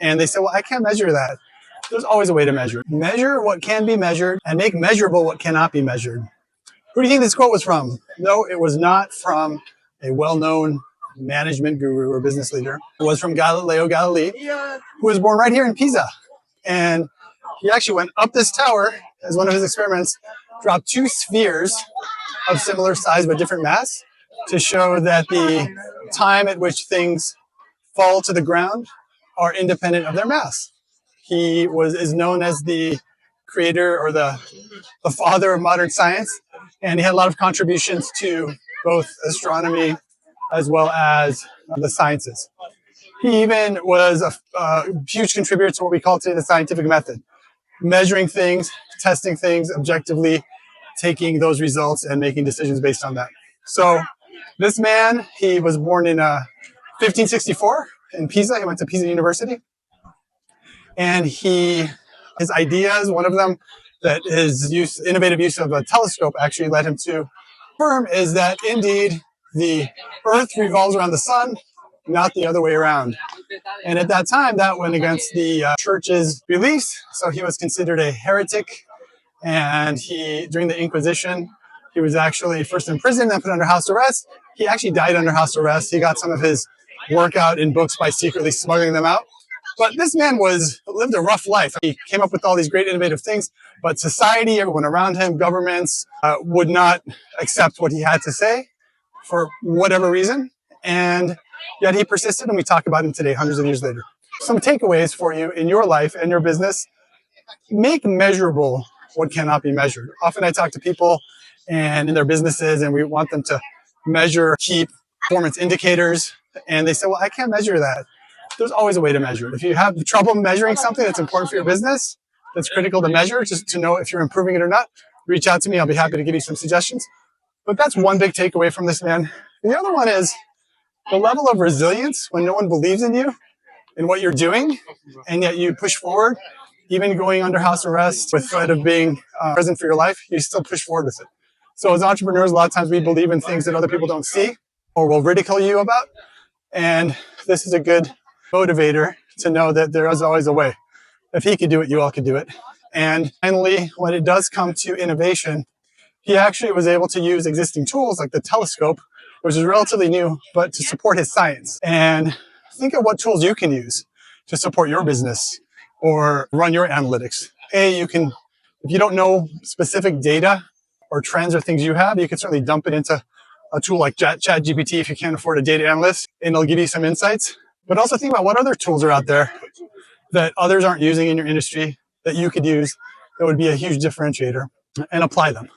And they said, well, I can't measure that. There's always a way to measure. Measure what can be measured and make measurable what cannot be measured. Who do you think this quote was from? No, it was not from a well-known management guru or business leader. It was from Galileo Galilei, who was born right here in Pisa. And he actually went up this tower as one of his experiments, dropped two spheres of similar size but different mass to show that the time at which things fall to the ground are independent of their mass. He is known as the creator or the father of modern science, and he had a lot of contributions to both astronomy as well as the sciences. He even was a huge contributor to what we call today the scientific method, measuring things, testing things objectively, taking those results and making decisions based on that. So this man, he was born in 1564 in Pisa. He went to Pisa University. And his ideas, one of them, that his innovative use of a telescope actually led him to affirm is that indeed the Earth revolves around the sun, not the other way around. And at that time, that went against the church's beliefs. So he was considered a heretic. And during the Inquisition, he was actually first imprisoned and put under house arrest. He actually died under house arrest. He got some of his work out in books by secretly smuggling them out. But this man lived a rough life. He came up with all these great innovative things, but society, everyone around him, governments, would not accept what he had to say for whatever reason. And yet he persisted, and we talk about him today, hundreds of years later. Some takeaways for you in your life and your business: make measurable what cannot be measured. Often I talk to people and in their businesses, and we want them to measure key performance indicators, and they say, well, I can't measure that. There's always a way to measure it. If you have trouble measuring something that's important for your business, that's critical to measure, just to know if you're improving it or not, reach out to me. I'll be happy to give you some suggestions. But that's one big takeaway from this man. And the other one is the level of resilience when no one believes in you and what you're doing, and yet you push forward, even going under house arrest with threat of being present for your life, you still push forward with it. So as entrepreneurs, a lot of times we believe in things that other people don't see or will ridicule you about. And this is a good motivator to know that there is always a way. If he could do it, you all could do it. And finally, when it does come to innovation, he actually was able to use existing tools like the telescope, which is relatively new, but to support his science. And think of what tools you can use to support your business or run your analytics. If you don't know specific data or trends or things you have, you can certainly dump it into a tool like ChatGPT if you can't afford a data analyst, and it'll give you some insights. But also think about what other tools are out there that others aren't using in your industry that you could use that would be a huge differentiator, and apply them.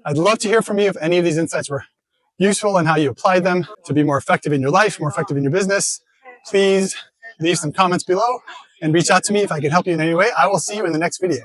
I'd love to hear from you if any of these insights were useful and how you applied them to be more effective in your life, more effective in your business. Please leave some comments below and reach out to me if I can help you in any way. I will see you in the next video.